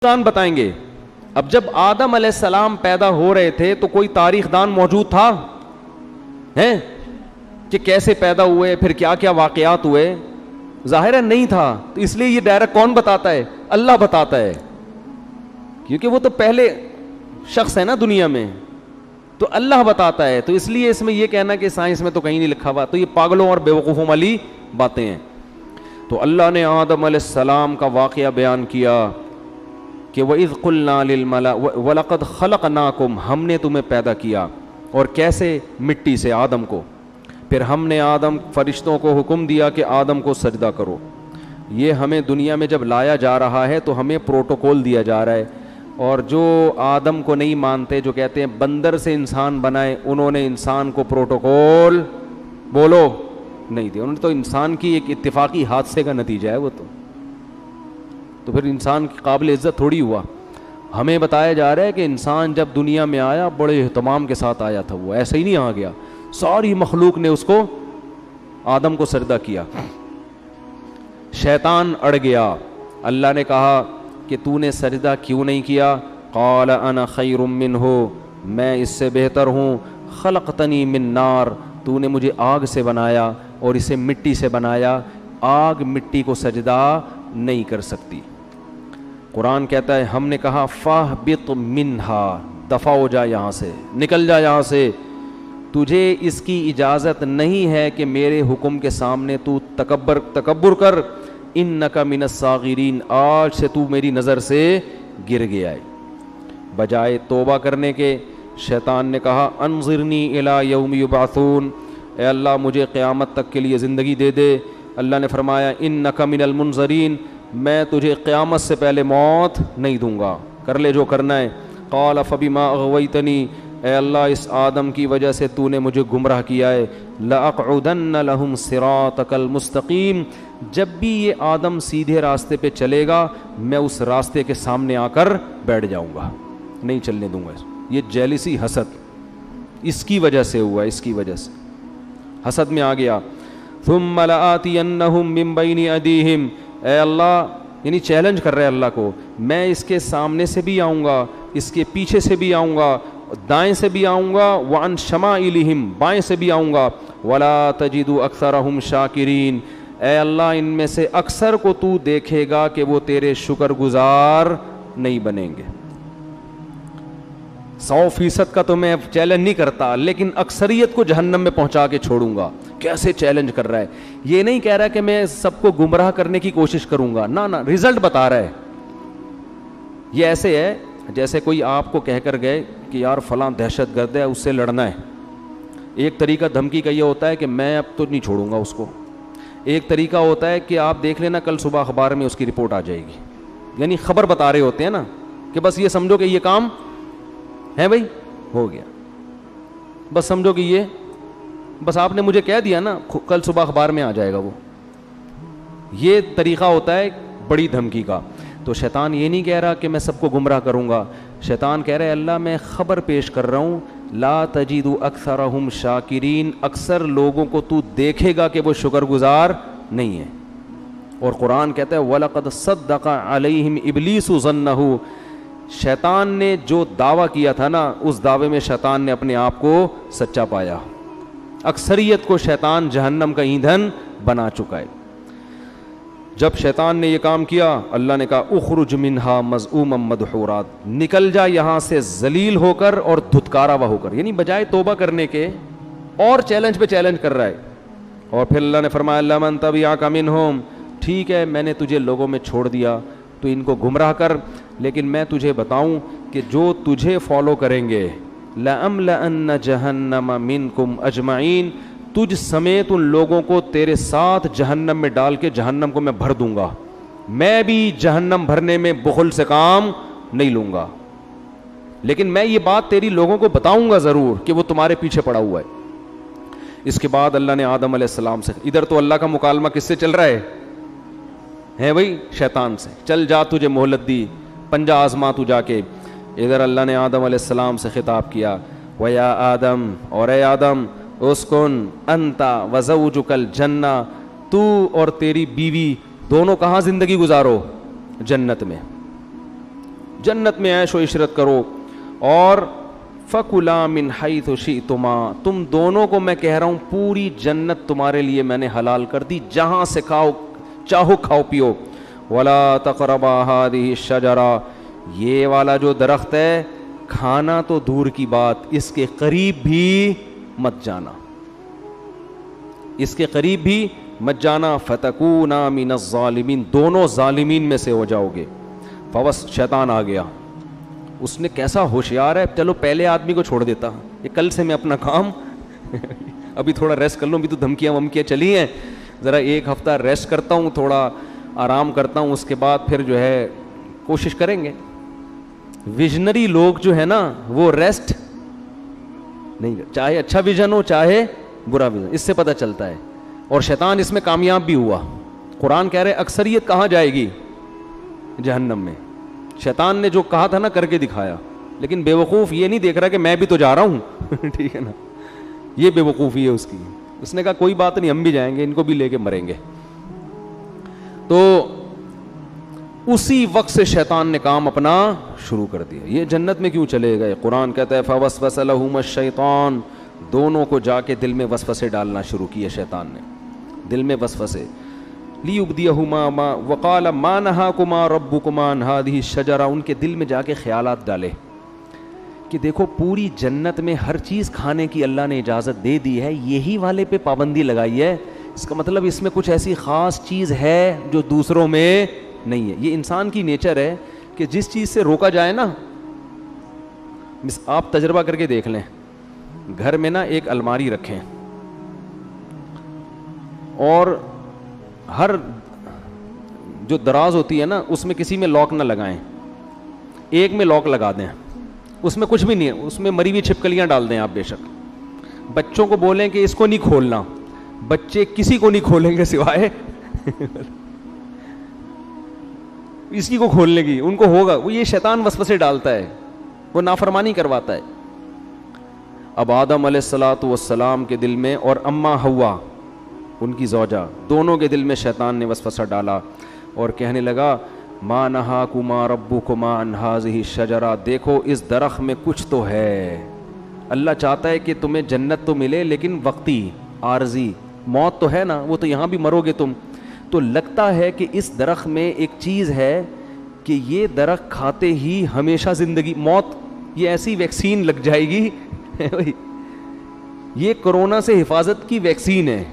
دان بتائیں گے. اب جب آدم علیہ السلام پیدا ہو رہے تھے تو کوئی تاریخ دان موجود تھا ہیں کہ کیسے پیدا ہوئے, پھر کیا کیا واقعات ہوئے؟ ظاہر ہے نہیں تھا. تو اس لیے یہ ڈائریکٹ کون بتاتا ہے؟ اللہ بتاتا ہے, کیونکہ وہ تو پہلے شخص ہے نا دنیا میں, تو اللہ بتاتا ہے. تو اس لیے اس میں یہ کہنا کہ سائنس میں تو کہیں نہیں لکھا ہوا, تو یہ پاگلوں اور بیوقوفوں والی باتیں ہیں. تو اللہ نے آدم علیہ السلام کا واقعہ بیان کیا کہ وَإِذْ قُلْنَا لِلْمَلَائِكَةِ وَلَقَدْ خَلَقْنَاكُمْ, ہم نے تمہیں پیدا کیا. اور کیسے؟ مٹی سے, آدم کو. پھر ہم نے آدم فرشتوں کو حکم دیا کہ آدم کو سجدہ کرو. یہ ہمیں دنیا میں جب لایا جا رہا ہے تو ہمیں پروٹوکول دیا جا رہا ہے. اور جو آدم کو نہیں مانتے, جو کہتے ہیں بندر سے انسان بنائے, انہوں نے انسان کو پروٹوکول بولو نہیں دیا. انہوں نے تو انسان کی ایک اتفاقی حادثے کا نتیجہ ہے وہ تو پھر انسان کی قابل عزت تھوڑی ہوا. ہمیں بتایا جا رہا ہے کہ انسان جب دنیا میں آیا بڑے اہتمام کے ساتھ آیا تھا, وہ ایسے ہی نہیں آ گیا. ساری مخلوق نے اس کو, آدم کو سجدہ کیا. شیطان اڑ گیا. اللہ نے کہا کہ تو نے سجدہ کیوں نہیں کیا؟ قال انا خیر منہ, میں اس سے بہتر ہوں. خلقتنی من نار, تو نے مجھے آگ سے بنایا اور اسے مٹی سے بنایا. آگ مٹی کو سجدہ نہیں کر سکتی. قرآن کہتا ہے ہم نے کہا فاہبط منہا, دفع ہو جا یہاں سے, نکل جا یہاں سے. تجھے اس کی اجازت نہیں ہے کہ میرے حکم کے سامنے تو تکبر کر. انک من الصاغرین, آج سے تو میری نظر سے گر گیا ہے. بجائے توبہ کرنے کے شیطان نے کہا انظرنی الی یوم یبعثون, اے اللہ مجھے قیامت تک کے لیے زندگی دے دے. اللہ نے فرمایا انک من المنظرین, میں تجھے قیامت سے پہلے موت نہیں دوں گا, کر لے جو کرنا ہے. قال فبما اغویتنی, اے اللہ اس آدم کی وجہ سے تو نے مجھے گمراہ کیا ہے. لأقعدن لهم صراطک المستقیم, جب بھی یہ آدم سیدھے راستے پہ چلے گا میں اس راستے کے سامنے آ کر بیٹھ جاؤں گا, نہیں چلنے دوں گا. یہ جیلسی, حسد, اس کی وجہ سے ہوا, اس کی وجہ سے حسد میں آ گیا. ثم لآتینہم من بین ایدیہم, اے اللہ یعنی چیلنج کر رہے اللہ کو, میں اس کے سامنے سے بھی آؤں گا, اس کے پیچھے سے بھی آؤں گا, دائیں سے بھی آؤں گا, وعن شمائلہم, بائیں سے بھی آؤں گا. ولا تجد اکثرہم شاکرین, اے اللہ ان میں سے اکثر کو تو دیکھے گا کہ وہ تیرے شکر گزار نہیں بنیں گے. 100% کا تو میں چیلنج نہیں کرتا, لیکن اکثریت کو جہنم میں پہنچا کے چھوڑوں گا. کیسے چیلنج کر رہا ہے؟ یہ نہیں کہہ رہا کہ میں سب کو گمراہ کرنے کی کوشش کروں گا, نہ رزلٹ بتا رہا ہے. یہ ایسے ہے جیسے کوئی آپ کو کہہ کر گئے کہ یار فلاں دہشت گرد ہے, اس سے لڑنا ہے. ایک طریقہ دھمکی کا یہ ہوتا ہے کہ میں اب تو نہیں چھوڑوں گا اس کو. ایک طریقہ ہوتا ہے کہ آپ دیکھ لینا کل صبح اخبار میں اس کی رپورٹ آ جائے گی, یعنی خبر بتا رہے ہوتے ہیں نا کہ بس یہ سمجھو کہ یہ کام ہے بھائی, ہو گیا, بس سمجھو کہ یہ بس آپ نے مجھے کہہ دیا نا کل صبح اخبار میں آ جائے گا وہ. یہ طریقہ ہوتا ہے بڑی دھمکی کا. تو شیطان یہ نہیں کہہ رہا کہ میں سب کو گمراہ کروں گا, شیطان کہہ رہا ہے اللہ میں خبر پیش کر رہا ہوں, لا تجد اکثرہم شاکرین, اکثر لوگوں کو تو دیکھے گا کہ وہ شکر گزار نہیں ہے. اور قرآن کہتا ہے وَلَقَدْ صَدَّقَ عَلَيْهِمْ إِبْلِيسُ ظَنَّهُ, شیطان نے جو دعویٰ کیا تھا نا اس دعوے میں شیطان نے اپنے آپ کو سچا پایا. اکثریت کو شیطان جہنم کا ایندھن بنا چکا ہے. جب شیطان نے یہ کام کیا اللہ نے کہا اخرج منہا مذءوما مدحورا, نکل جا یہاں سے ذلیل ہو کر اور دھتکارا ہوا ہو کر, یعنی بجائے توبہ کرنے کے اور چیلنج پہ چیلنج کر رہا ہے. اور پھر اللہ نے فرمایا لمن تبعک منہم, ٹھیک ہے میں نے تجھے لوگوں میں چھوڑ دیا تو ان کو گمراہ کر, لیکن میں تجھے بتاؤں کہ جو تجھے فالو کریں گے لَأَمْلَأَنَّ جَهَنَّمَ مِنْكُمْ أَجْمَعِينَ, تجھ سمیت ان لوگوں کو تیرے ساتھ جہنم میں ڈال کے جہنم کو میں بھر دوں گا. میں بھی جہنم بھرنے میں بخل سے کام نہیں لوں گا, لیکن میں یہ بات تیری لوگوں کو بتاؤں گا ضرور کہ وہ تمہارے پیچھے پڑا ہوا ہے. اس کے بعد اللہ نے آدم علیہ السلام سے, ادھر تو اللہ کا مکالمہ کس سے چل رہا ہے بھائی, شیطان سے. چل جا تجھے مہلت دی, پنجہ آزما تو جا کے. ادھر اللہ نے آدم علیہ السلام سے خطاب کیا وَيَا آدم, اور اے آدم اسکن انت وزوجک الجنہ, تو اور تیری بیوی دونوں کہاں زندگی گزارو؟ جنت میں. جنت میں عیش و عشرت کرو. اور فَكُلَا مِنْ حَيْثُ شِئْتُمَا, تم دونوں کو میں کہہ رہا ہوں پوری جنت تمہارے لیے میں نے حلال کر دی, جہاں سے کھاؤ چاہو کھاؤ پیو. وَلَا تَقْرَبَا هَٰذِهِ الشَّجَرَةَ, یہ والا جو درخت ہے کھانا تو دور کی بات, اس کے قریب بھی مت جانا, اس کے قریب بھی مت جانا. فَتَكُونَا مِنَ الظَّالِمِينَ, دونوں ظالمین میں سے ہو جاؤ گے. فوس شیطان آ گیا, اس نے کیسا ہوشیار ہے, چلو پہلے آدمی کو چھوڑ دیتا, یہ کل سے میں اپنا کام ابھی تھوڑا ریسٹ کر لوں, ابھی تو دھمکیاں ومکیاں چلی ہیں, ذرا ایک ہفتہ ریسٹ کرتا ہوں, تھوڑا آرام کرتا ہوں, اس کے بعد پھر جو ہے کوشش کریں گے. ویژنری لوگ جو ہے نا وہ ریسٹ نہیں, چاہے اچھا ویژن ہو چاہے برا ویژن, اس سے پتہ چلتا ہے. اور شیطان اس میں کامیاب بھی ہوا. قرآن کہہ رہے اکثریت کہاں جائے گی, جہنم میں. شیطان نے جو کہا تھا نا کر کے دکھایا, لیکن بے وقوف یہ نہیں دیکھ رہا کہ میں بھی تو جا رہا ہوں ٹھیک ہے نا, یہ بے وقوفی ہے اس کی. اس نے کہا کوئی بات نہیں, ہم بھی جائیں گے, ان کو بھی لے کے مریں گے. تو اسی وقت سے شیطان نے کام اپنا شروع کر دیا. یہ جنت میں کیوں چلے گئے؟ قرآن کہتا ہے فوسوس لہما الشیطان, دونوں کو جا کے دل میں وسوسے ڈالنا شروع کیے شیطان نے, دل میں وسوسے. لیبدیہما ما وقال ما نہاکما ربکما عن ہذہ الشجرہ, ان کے دل میں جا کے خیالات ڈالے کہ دیکھو پوری جنت میں ہر چیز کھانے کی اللہ نے اجازت دے دی ہے, یہی والے پہ پابندی لگائی ہے, اس کا مطلب اس میں کچھ ایسی خاص چیز ہے جو دوسروں میں نہیں ہے. یہ انسان کی نیچر ہے کہ جس چیز سے روکا جائے نا, آپ تجربہ کر کے دیکھ لیں, گھر میں نا ایک الماری رکھیں اور ہر جو دراز ہوتی ہے نا اس میں کسی میں لاک نہ لگائیں, ایک میں لاک لگا دیں, اس میں کچھ بھی نہیں ہے, اس میں مری ہوئی چھپکلیاں ڈال دیں آپ. بے شک بچوں کو بولیں کہ اس کو نہیں کھولنا, بچے کسی کو نہیں کھولیں گے سوائے اسی کو کھولنے کی, ان کو ہوگا. وہ یہ شیطان وسوسے ڈالتا ہے, وہ نافرمانی کرواتا ہے. اب آدم علیہ الصلوۃ والسلام کے دل میں اور اماں حوا ان کی زوجہ, دونوں کے دل میں شیطان نے وسوسہ ڈالا اور کہنے لگا ما نہاکما ربکما عن ہذہ الشجرہ, دیکھو اس درخت میں کچھ تو ہے, اللہ چاہتا ہے کہ تمہیں جنت تو ملے لیکن وقتی عارضی, موت تو ہے نا, وہ تو یہاں بھی مرو گے تم. تو لگتا ہے کہ اس درخت میں ایک چیز ہے کہ یہ درخت کھاتے ہی ہمیشہ زندگی, موت, یہ ایسی ویکسین لگ جائے گی یہ کرونا سے حفاظت کی ویکسین ہے,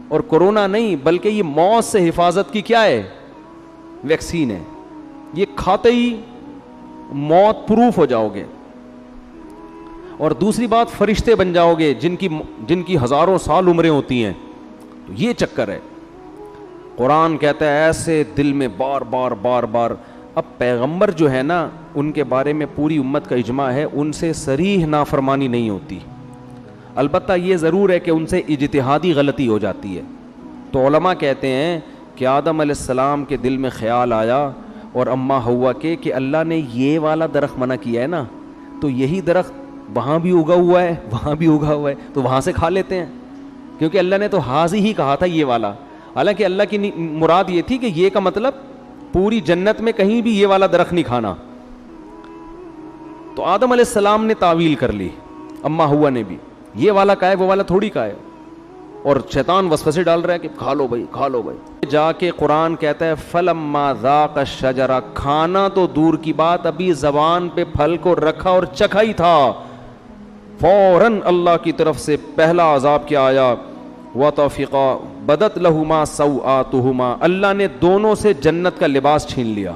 اور کرونا نہیں بلکہ یہ موت سے حفاظت کی کیا ہے, ویکسین ہے. یہ کھاتے ہی موت پروف ہو جاؤ گے. اور دوسری بات, فرشتے بن جاؤ گے جن کی ہزاروں سال عمریں ہوتی ہیں. تو یہ چکر ہے. قرآن کہتا ہے ایسے دل میں بار بار بار بار. اب پیغمبر جو ہے نا ان کے بارے میں پوری امت کا اجماع ہے, ان سے صریح نافرمانی نہیں ہوتی. البتہ یہ ضرور ہے کہ ان سے اجتہادی غلطی ہو جاتی ہے. تو علماء کہتے ہیں کہ آدم علیہ السلام کے دل میں خیال آیا اور اماں حوا کے کہ اللہ نے یہ والا درخت منع کیا ہے نا, تو یہی درخت وہاں بھی اگا ہوا ہے وہاں بھی اگا ہوا ہے, تو وہاں سے کھا لیتے ہیں, کیونکہ اللہ نے تو حاضی ہی کہا تھا یہ والا. حالانکہ اللہ کی مراد یہ تھی کہ یہ کا مطلب پوری جنت میں کہیں بھی یہ والا درخت نہیں کھانا. تو آدم علیہ السلام نے تعویل کر لی, اماں حوا نے بھی, یہ والا کا ہے وہ والا تھوڑی کا ہے, اور شیطان وسوسے ڈال رہا ہے کہ کھا لو بھائی کھا لو بھائی. جا کے قرآن کہتا ہے فلما ذاق الشجرہ, کھانا تو دور کی بات, ابھی زبان پہ پھل کو رکھا اور چکھا ہی تھا, فوراً اللہ کی طرف سے پہلا عذاب کیا آیا, وطفقا بدت لہما سوآتہما, اللہ نے دونوں سے جنت کا لباس چھین لیا,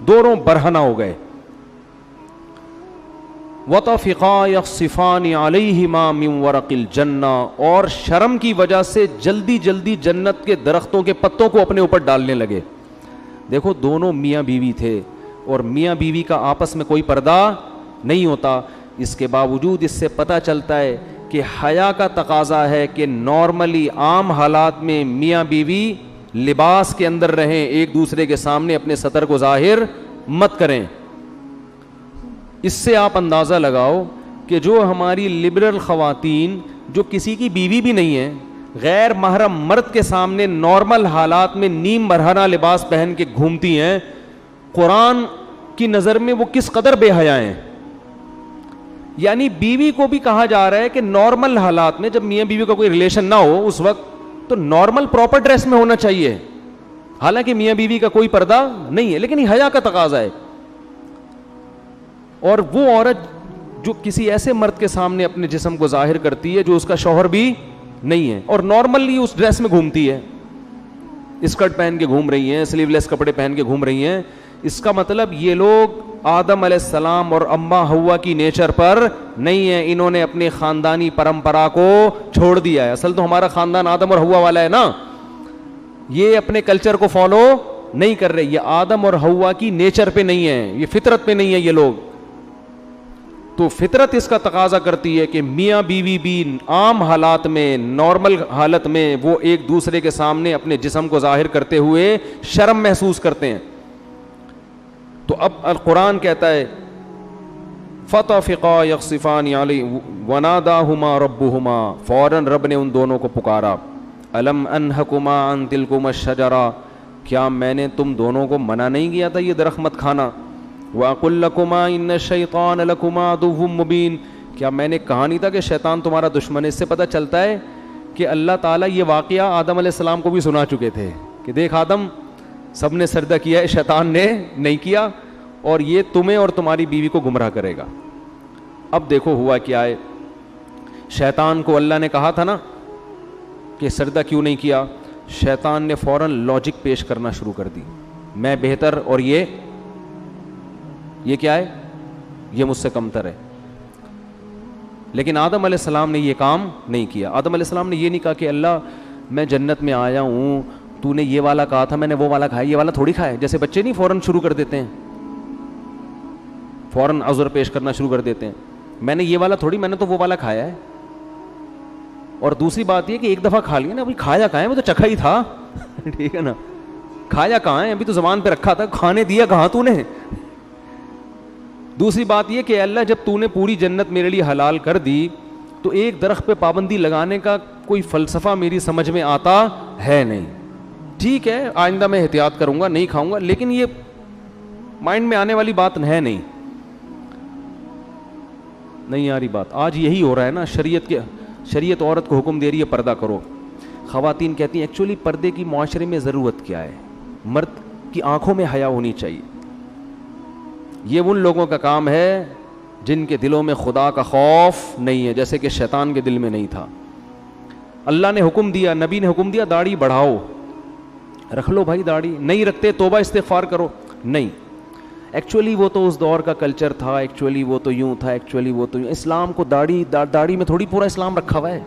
دونوں برہنہ ہو گئے. وطفقا یخصفان علیہما من ورق الجنہ, اور شرم کی وجہ سے جلدی جلدی جنت کے درختوں کے پتوں کو اپنے اوپر ڈالنے لگے. دیکھو دونوں میاں بیوی تھے, اور میاں بیوی کا آپس میں کوئی پردہ نہیں ہوتا. اس کے باوجود اس سے پتہ چلتا ہے کہ حیا کا تقاضا ہے کہ نارملی عام حالات میں میاں بیوی لباس کے اندر رہیں, ایک دوسرے کے سامنے اپنے سطر کو ظاہر مت کریں. اس سے آپ اندازہ لگاؤ کہ جو ہماری لبرل خواتین جو کسی کی بیوی بھی نہیں ہیں, غیر محرم مرد کے سامنے نارمل حالات میں نیم برہنہ لباس پہن کے گھومتی ہیں, قرآن کی نظر میں وہ کس قدر بے حیا ہیں. یعنی بیوی کو بھی کہا جا رہا ہے کہ نارمل حالات میں جب میاں بیوی کا کوئی ریلیشن نہ ہو اس وقت تو نارمل پراپر ڈریس میں ہونا چاہیے, حالانکہ میاں بیوی کا کوئی پردہ نہیں ہے, لیکن یہ حیا کا تقاضا ہے. اور وہ عورت جو کسی ایسے مرد کے سامنے اپنے جسم کو ظاہر کرتی ہے جو اس کا شوہر بھی نہیں ہے, اور نارملی اس ڈریس میں گھومتی ہے, اسکرٹ پہن کے گھوم رہی ہیں, سلیو لیس کپڑے پہن کے گھوم رہی ہیں, اس کا مطلب یہ لوگ آدم علیہ السلام اور اماں حوا کی نیچر پر نہیں ہے, انہوں نے اپنی خاندانی پرمپرا کو چھوڑ دیا ہے. اصل تو ہمارا خاندان آدم اور حوا والا ہے نا, یہ اپنے کلچر کو فالو نہیں کر رہے, یہ آدم اور حوا کی نیچر پہ نہیں ہے, یہ فطرت پہ نہیں ہے یہ لوگ. تو فطرت اس کا تقاضا کرتی ہے کہ میاں بیوی بھی عام حالات میں, نارمل حالت میں وہ ایک دوسرے کے سامنے اپنے جسم کو ظاہر کرتے ہوئے شرم محسوس کرتے ہیں. تو اب القرآن کہتا ہے فَطَفِقَا يَخْصِفَانِ عَلَيْهِ وَنَادَاهُمَا رَبُّهُمَا, فوراً رب نے ان دونوں کو پکارا, أَلَمْ أَنْهَكُمَا عَنْ تِلْكُمَا الشَّجَرَةِ, کیا میں نے تم دونوں کو منع نہیں کیا تھا یہ درخت مت کھانا, وَأَقُلْ لَكُمَا إِنَّ الشَّيْطَانَ لَكُمَا عَدُوٌّ مُّبِينٌ, کیا میں نے کہا نہیں تھا کہ شیطان تمہارا دشمن ہے. اس سے پتہ چلتا ہے کہ اللہ تعالیٰ یہ واقعہ آدم علیہ السلام کو بھی سنا چکے تھے کہ دیکھ آدم, سب نے سجدہ کیا ہے, شیطان نے نہیں کیا, اور یہ تمہیں اور تمہاری بیوی کو گمراہ کرے گا. اب دیکھو ہوا کیا ہے, شیطان کو اللہ نے کہا تھا نا کہ سجدہ کیوں نہیں کیا, شیطان نے فوراً لاجک پیش کرنا شروع کر دی, میں بہتر اور یہ کیا ہے, یہ مجھ سے کمتر ہے. لیکن آدم علیہ السلام نے یہ کام نہیں کیا. آدم علیہ السلام نے یہ نہیں کہا کہ اللہ میں جنت میں آیا ہوں, تو نے یہ والا کہا تھا, میں نے وہ والا کھایا, یہ والا تھوڑی کھایا. جیسے بچے نہیں فوراً شروع کر دیتے ہیں, فوراً عذر پیش کرنا شروع کر دیتے ہیں, میں نے یہ والا تھوڑی, میں نے تو وہ والا کھایا ہے. اور دوسری بات یہ کہ ایک دفعہ کھا لیا نا, ابھی کھایا کہاں ہے, وہ تو چکھا ہی تھا ٹھیک ہے نا, کھایا کہاں ہے, ابھی تو زبان پہ رکھا تھا, کھانے دیا کہاں تو نے. دوسری بات یہ کہ اللہ جب تو نے پوری جنت میرے لیے حلال کر دی تو ایک درخت پہ پابندی لگانے کا کوئی فلسفہ میری سمجھ میں آتا ہے نہیں. ٹھیک ہے آئندہ میں احتیاط کروں گا, نہیں کھاؤں گا, لیکن یہ مائنڈ میں آنے والی بات ہے نہیں آ رہی بات. آج یہی ہو رہا ہے نا, شریعت عورت کو حکم دے رہی ہے پردہ کرو. خواتین کہتی ہیں ایکچولی پردے کی معاشرے میں ضرورت کیا ہے, مرد کی آنکھوں میں حیا ہونی چاہیے. یہ ان لوگوں کا کام ہے جن کے دلوں میں خدا کا خوف نہیں ہے, جیسے کہ شیطان کے دل میں نہیں تھا. اللہ نے حکم دیا, نبی نے حکم دیا داڑھی بڑھاؤ, رکھ لو بھائی داڑھی, نہیں رکھتے توبہ استغفار کرو. نہیں, ایکچولی وہ تو اس دور کا کلچر تھا, ایکچولی وہ تو یوں تھا, ایکچولی وہ تو یوں. اسلام کو داڑھی میں تھوڑی پورا اسلام رکھا ہوا ہے.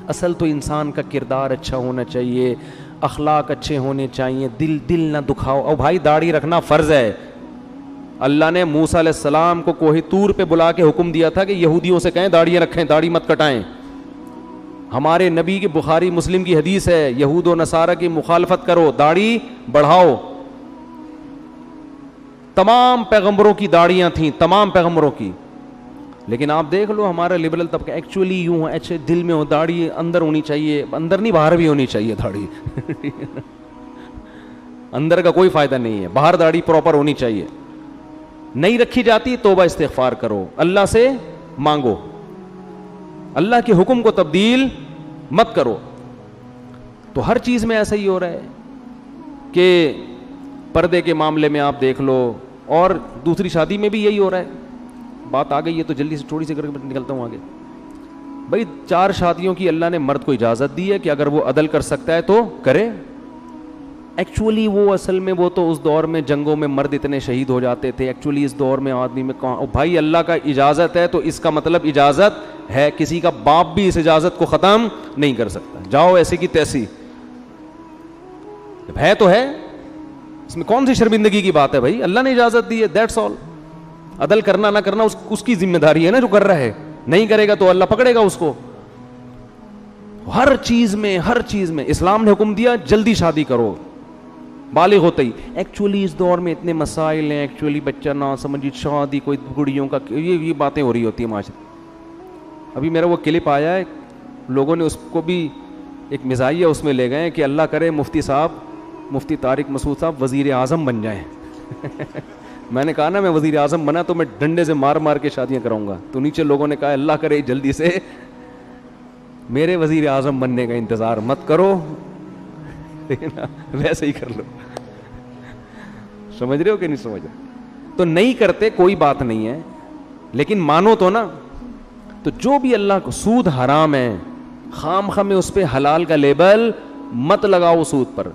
اصل تو انسان کا کردار اچھا ہونا چاہیے, اخلاق اچھے ہونے چاہیے, دل نہ دکھاؤ. اور بھائی داڑھی رکھنا فرض ہے. اللہ نے موسیٰ علیہ السلام کو کوہ طور پہ بلا کے حکم دیا تھا کہ یہودیوں سے کہیں داڑیاں رکھیں, داڑھی مت کٹائیں. ہمارے نبی کی بخاری مسلم کی حدیث ہے, یہود و نصارہ کی مخالفت کرو, داڑھی بڑھاؤ. تمام پیغمبروں کی داڑیاں تھیں, تمام پیغمبروں کی. لیکن آپ دیکھ لو ہمارا لبرل طبقہ ایکچولی یوں ہے, اچھے دل میں ہو, داڑھی اندر ہونی چاہیے, اندر نہیں باہر بھی ہونی چاہیے داڑھی اندر کا کوئی فائدہ نہیں ہے, باہر داڑھی پراپر ہونی چاہیے. نہیں رکھی جاتی توبہ استغفار کرو, اللہ سے مانگو, اللہ کے حکم کو تبدیل مت کرو. تو ہر چیز میں ایسا ہی ہو رہا ہے کہ پردے کے معاملے میں آپ دیکھ لو, اور دوسری شادی میں بھی یہی ہو رہا ہے. بات آ گئی ہے تو جلدی سے تھوڑی سی کر کے نکلتا ہوں آگے. بھائی 4 شادیوں کی اللہ نے مرد کو اجازت دی ہے کہ اگر وہ عدل کر سکتا ہے تو کرے. ایکچولی وہ اصل میں وہ تو اس دور میں جنگوں میں مرد اتنے شہید ہو جاتے تھے, ایکچولی اس دور میں آدمی میں کہاں. بھائی اللہ کا اجازت ہے تو اس کا مطلب اجازت ہے, کسی کا باپ بھی اس اجازت کو ختم نہیں کر سکتا. جاؤ ایسی کی تیسی, ہے تو ہے, اس میں کون سی شرمندگی کی بات ہے بھائی, اللہ نے اجازت دی ہے, دیٹس آل. عدل کرنا نہ کرنا اس کی ذمہ داری ہے نا, جو کر رہا ہے. نہیں کرے گا تو اللہ پکڑے گا اس کو. ہر چیز میں اسلام نے حکم دیا جلدی شادی کرو, بالغ ہوتے ہی. ایکچولی اس دور میں اتنے مسائل ہیں, ایکچولی بچہ نہ سمجھی, شادی کوئی گڑیوں کا, یہ باتیں ہو رہی ہوتی ہیں معاشرے. ابھی میرا وہ کلپ آیا ہے, لوگوں نے اس کو بھی ایک مزاحیہ اس میں لے گئے کہ اللہ کرے مفتی طارق مسعود صاحب وزیر اعظم بن جائیں میں نے کہا نا میں وزیر اعظم بنا تو میں ڈنڈے سے مار مار کے شادیاں کراؤں گا. تو نیچے لوگوں نے کہا اللہ کرے جلدی سے میرے وزیر اعظم بننے کا انتظار مت کرو, ویسے ہی کر لو. سمجھ رہے ہو کہ نہیں سمجھ رہے؟ تو نہیں کرتے کوئی بات نہیں ہے, لیکن مانو تو نا. تو جو بھی اللہ کو, سود حرام ہے, خام خواہ میں اس پہ حلال کا لیبل مت لگاؤ سود پر.